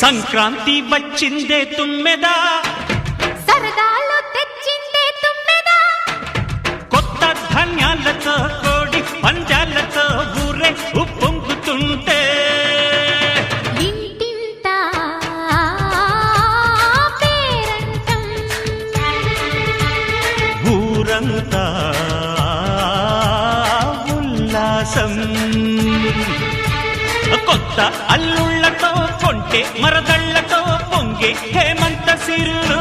సంక్రాంతి వచ్చిందే తుమ్మెదా, సరదాలు తెచ్చిందే తుమ్మెదా, కొత్త ధాన్యాలతో కోడి పంజాలతో ఊరే ఉప్పొంగుతుంటే ఇంటింటా పేరంటం, ఊరంతా ఉల్లాసం. కొత్త అల్లుళ్లతో కొంటే మరదళ్లతో పొంగే హేమంత సిరులు.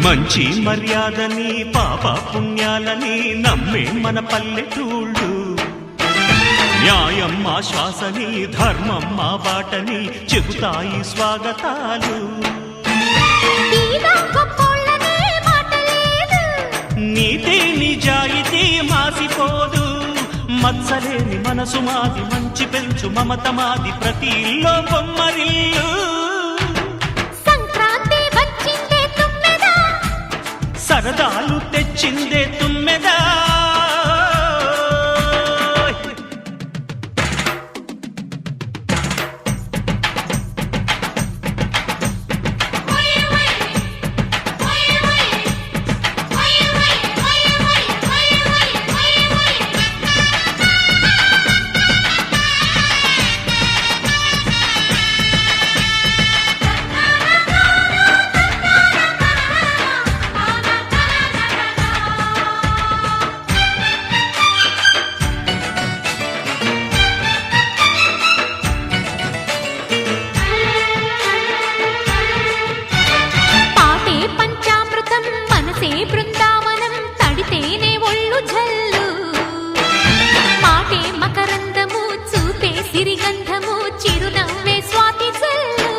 మంచి మర్యాదని పాప పుణ్యాలని నమ్మే మన పల్లెటూళ్ళు, న్యాయం మా శ్వాసని ధర్మం మా బాటని చెబుతాయి స్వాగతాలు. నీతి నిజాయితీ మాసిపోదు, మత్సలేని మనసు మాది, మంచి పెంచు మమత మాది, ప్రతి ఇల్లో బొమ్మరిల్లు. సరదాలు తెచ్చిందే తుమ్మెదా, బృందావనం తడితేనే ఒళ్ళు జల్లు, మాటే మకరందము చూపే సిరిగంధము, చిరునవ్వే స్వాతి జల్లు.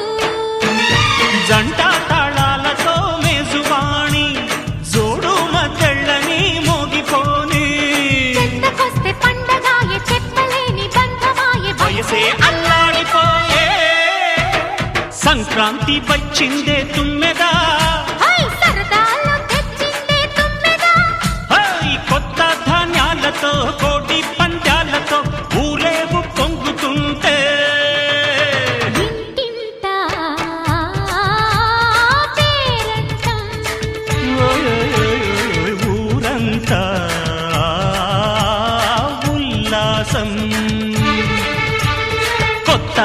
జంట తాళాలతో మేజువాణి జోడు మద్దళ్ళని మోగిపోని, చెత్తకొస్తే పండగాయే చెప్పలేని బంధమాయే, వయసే అల్లాడిపోయే. సంక్రాంతి వచ్చిందే తుమ్మెదా, కోటి పంజాలతో ఊరేగు పొంగుతుంటే ఇంటింటా పేరంటం, ఊరంతా ఉల్లాసం. కొత్త